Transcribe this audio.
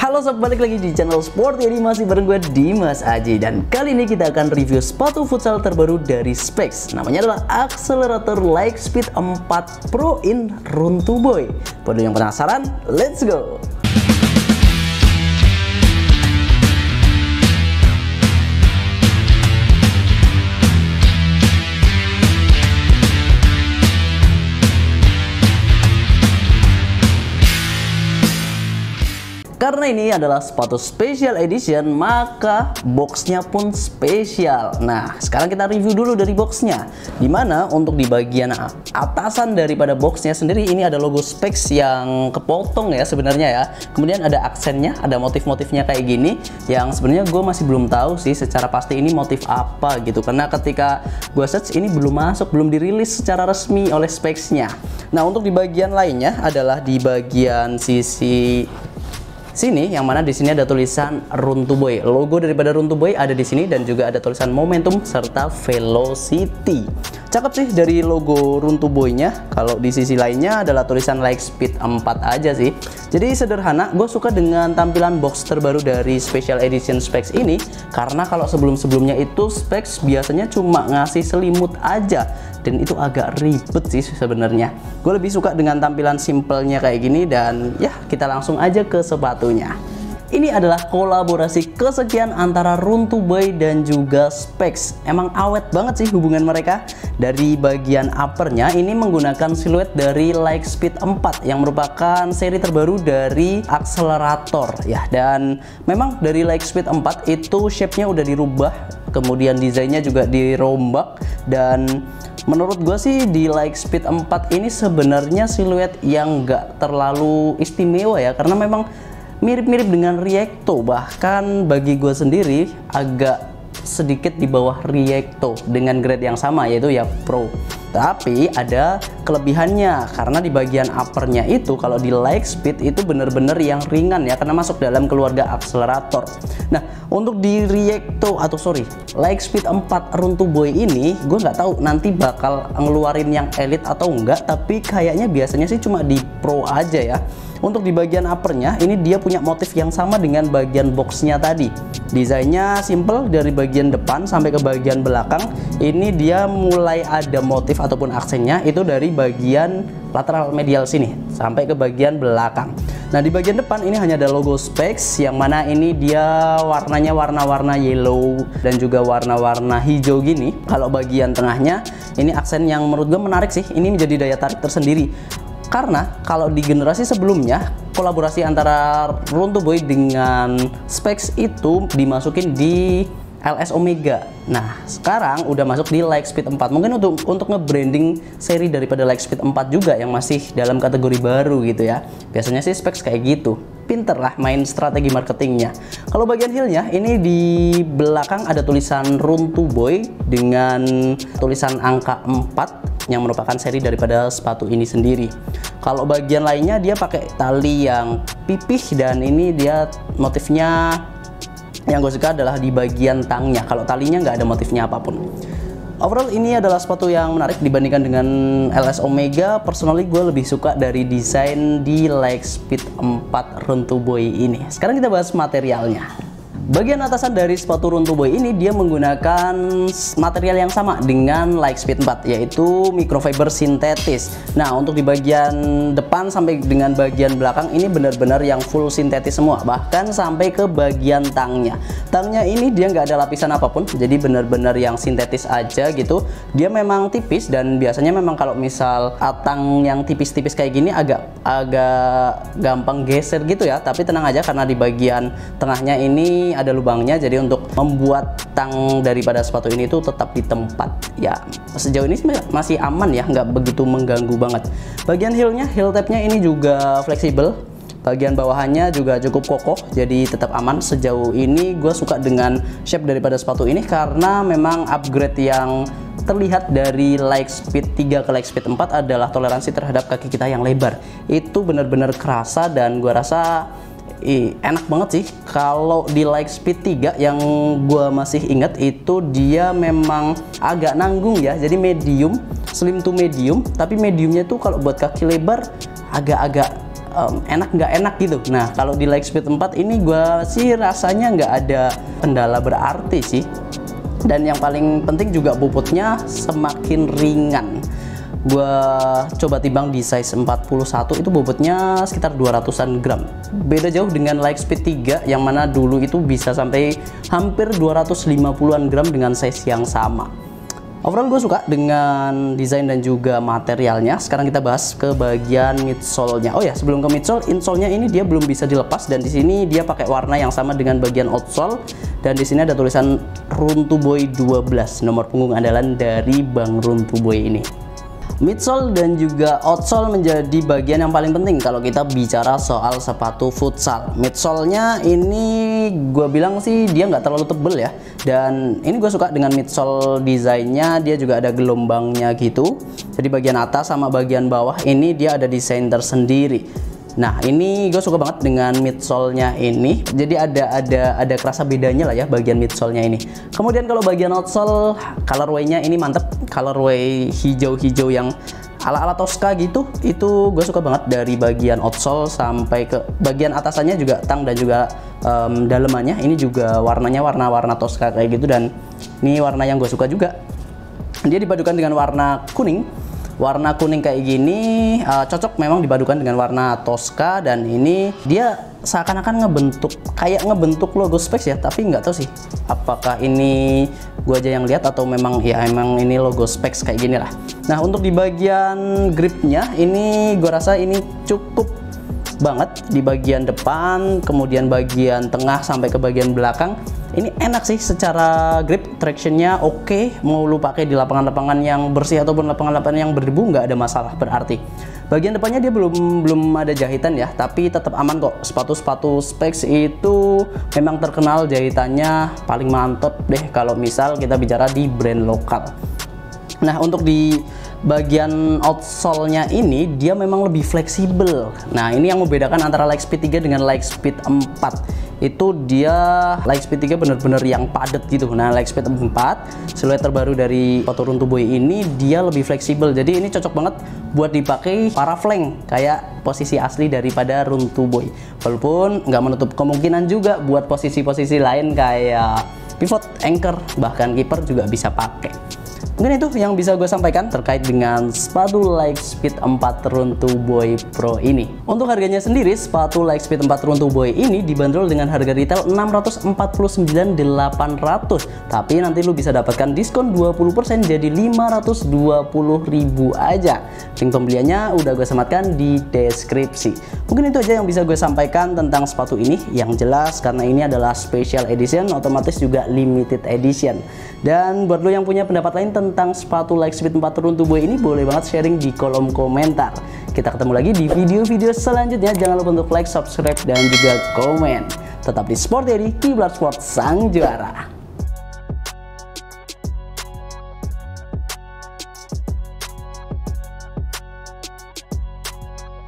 Halo sob, balik lagi di channel Sport ini masih bareng gue Dimas Aji. Dan kali ini kita akan review sepatu futsal terbaru dari Specs. Namanya adalah Accelerator Lightspeed 4 Pro in Run 2 Boy. Buat yang penasaran, let's go! Karena ini adalah sepatu special edition, maka boxnya pun spesial. Nah, sekarang kita review dulu dari boxnya. Dimana untuk di bagian atasan daripada boxnya sendiri, ini ada logo Specs yang kepotong ya sebenarnya ya. Kemudian ada aksennya, ada motif-motifnya kayak gini. Yang sebenarnya gue masih belum tahu sih secara pasti ini motif apa gitu. Karena ketika gue search ini belum masuk, belum dirilis secara resmi oleh Specs-nya. Nah, untuk di bagian lainnya adalah di bagian sisi sini, yang mana di sini ada tulisan Run 2 Boy. Logo daripada Run 2 Boy ada di sini dan juga ada tulisan Momentum serta Velocity. Cakep sih dari logo Run 2 Boy-nya. Kalau di sisi lainnya adalah tulisan Lightspeed 4 aja sih. Jadi sederhana, gue suka dengan tampilan box terbaru dari Special Edition Specs ini karena kalau sebelum-sebelumnya itu Specs biasanya cuma ngasih selimut aja dan itu agak ribet sih sebenarnya. Gue lebih suka dengan tampilan simpelnya kayak gini dan ya kita langsung aja ke sepatunya. Ini adalah kolaborasi kesekian antara Run 2 Boy dan juga Specs. Emang awet banget sih hubungan mereka. Dari bagian uppernya ini menggunakan siluet dari Lightspeed 4 yang merupakan seri terbaru dari Accelerator ya. Dan memang dari Lightspeed 4 itu shape-nya udah dirubah, kemudian desainnya juga dirombak. Dan menurut gue sih di Lightspeed 4 ini sebenarnya siluet yang nggak terlalu istimewa ya, karena memang mirip-mirip dengan Reacto, bahkan bagi gue sendiri agak sedikit di bawah Reacto dengan grade yang sama yaitu ya Pro. Tapi ada kelebihannya karena di bagian uppernya itu kalau di Lightspeed itu bener-bener yang ringan ya, karena masuk dalam keluarga Accelerator. Nah, untuk di Reacto atau Lightspeed 4 Run 2 Boy ini gue nggak tahu nanti bakal ngeluarin yang Elite atau enggak, tapi kayaknya biasanya sih cuma di Pro aja ya. Untuk di bagian uppernya ini dia punya motif yang sama dengan bagian boxnya tadi. Desainnya simple dari bagian depan sampai ke bagian belakang. Ini dia mulai ada motif ataupun aksennya itu dari bagian lateral medial sini sampai ke bagian belakang. Nah, di bagian depan ini hanya ada logo Specs yang mana ini dia warnanya warna-warna yellow dan juga warna-warna hijau gini. Kalau bagian tengahnya ini aksen yang menurut gue menarik sih. Ini menjadi daya tarik tersendiri. Karena kalau di generasi sebelumnya kolaborasi antara Run 2 Boy dengan Specs itu dimasukin di LS Omega. Nah, sekarang udah masuk di Lightspeed 4. Mungkin untuk nge-branding seri daripada Lightspeed 4 juga yang masih dalam kategori baru gitu ya. Biasanya sih Specs kayak gitu. Pinter lah main strategi marketingnya. Kalau bagian heelnya ini di belakang ada tulisan Run 2 Boy dengan tulisan angka 4 yang merupakan seri daripada sepatu ini sendiri. Kalau bagian lainnya dia pakai tali yang pipih dan ini dia motifnya yang gue suka adalah di bagian tangnya. Kalau talinya nggak ada motifnya apapun. Overall ini adalah sepatu yang menarik dibandingkan dengan LS Omega. Personally gue lebih suka dari desain di Lightspeed 4 Run 2 Boy ini. Sekarang kita bahas materialnya. Bagian atasan dari sepatu Run 2 Boy ini dia menggunakan material yang sama dengan Lightspeed 4 yaitu microfiber sintetis. Nah, untuk di bagian depan sampai dengan bagian belakang ini benar-benar yang full sintetis semua, bahkan sampai ke bagian tangnya. Tangnya ini dia nggak ada lapisan apapun, jadi benar-benar yang sintetis aja gitu. Dia memang tipis dan biasanya memang kalau misal tang yang tipis-tipis kayak gini agak gampang geser gitu ya. Tapi tenang aja karena di bagian tengahnya ini ada lubangnya, jadi untuk membuat tang daripada sepatu ini tuh tetap di tempat ya. Sejauh ini masih aman ya, nggak begitu mengganggu banget. Bagian heelnya, heel tabnya ini juga fleksibel. Bagian bawahannya juga cukup kokoh, jadi tetap aman. Sejauh ini gue suka dengan shape daripada sepatu ini karena memang upgrade yang terlihat dari Lightspeed 3 ke Lightspeed 4 adalah toleransi terhadap kaki kita yang lebar. Itu benar-benar kerasa dan gue rasa enak banget sih. Kalau di Lightspeed 3 yang gue masih ingat itu dia memang agak nanggung ya, jadi medium, slim to medium, tapi mediumnya tuh kalau buat kaki lebar agak-agak enak nggak enak gitu. Nah kalau di Lightspeed 4 ini gue sih rasanya nggak ada kendala berarti sih. Dan yang paling penting juga bobotnya semakin ringan. Gue coba timbang di size 41 itu bobotnya sekitar 200-an gram. Beda jauh dengan Lightspeed 3 yang mana dulu itu bisa sampai hampir 250-an gram dengan size yang sama. Overall gue suka dengan desain dan juga materialnya. Sekarang kita bahas ke bagian midsole-nya. Oh ya, sebelum ke midsole, insole-nya ini dia belum bisa dilepas dan di sini dia pakai warna yang sama dengan bagian outsole. Dan di sini ada tulisan Runtuboy 12, nomor punggung andalan dari Bang Runtuboy ini. Midsole dan juga outsole menjadi bagian yang paling penting kalau kita bicara soal sepatu futsal. Midsole-nya ini gue bilang sih dia nggak terlalu tebel ya. Dan ini gue suka dengan midsole desainnya, dia juga ada gelombangnya gitu. Jadi bagian atas sama bagian bawah ini dia ada desain tersendiri. Nah ini gue suka banget dengan midsole-nya ini. Jadi ada kerasa bedanya lah ya bagian midsole-nya ini. Kemudian kalau bagian outsole, colorway-nya ini mantep. Colorway hijau-hijau yang ala-ala Tosca gitu. Itu gue suka banget dari bagian outsole sampai ke bagian atasannya juga tang dan juga dalemannya. Ini juga warnanya warna-warna Tosca kayak gitu dan ini warna yang gue suka juga. Dia dipadukan dengan warna kuning. Warna kuning kayak gini cocok memang dipadukan dengan warna Tosca dan ini dia seakan-akan ngebentuk logo Specs ya, tapi nggak tahu sih apakah ini gua aja yang lihat atau memang ya emang ini logo Specs kayak gini lah. Nah untuk di bagian gripnya ini gua rasa ini cukup banget di bagian depan, kemudian bagian tengah sampai ke bagian belakang. Ini enak sih secara grip, tractionnya oke. Mau lu pakai di lapangan-lapangan yang bersih ataupun lapangan-lapangan yang berdebu nggak ada masalah berarti. Bagian depannya dia belum ada jahitan ya, tapi tetap aman kok. Sepatu-sepatu Specs itu memang terkenal jahitannya paling mantap deh kalau misal kita bicara di brand lokal. Nah untuk di bagian outsole-nya ini dia memang lebih fleksibel. Nah ini yang membedakan antara Lightspeed 3 dengan Lightspeed 4. Itu dia Lightspeed 3 bener-bener yang padat gitu. Nah Lightspeed 4 siluet terbaru dari sepatu Runtuboy ini dia lebih fleksibel. Jadi ini cocok banget buat dipakai para flank kayak posisi asli daripada Runtuboy. Walaupun nggak menutup kemungkinan juga buat posisi-posisi lain kayak pivot, anchor, bahkan kiper juga bisa pakai. Mungkin itu yang bisa gue sampaikan terkait dengan sepatu Lightspeed 4 Runtuboy Pro ini. Untuk harganya sendiri, sepatu Lightspeed 4 Runtuboy ini dibanderol dengan harga retail 649.800. Tapi nanti lu bisa dapatkan diskon 20% jadi 520.000 aja. Link pembeliannya udah gue sematkan di deskripsi. Mungkin itu aja yang bisa gue sampaikan tentang sepatu ini. Yang jelas karena ini adalah special edition, otomatis juga limited edition. Dan buat lo yang punya pendapat lain tentang sepatu Lightspeed 4 Runtuboy ini, boleh banget sharing di kolom komentar. Kita ketemu lagi di video-video selanjutnya. Jangan lupa untuk like, subscribe, dan juga komen. Tetap di Sport Daddy, Kiblat Sport Sang Juara.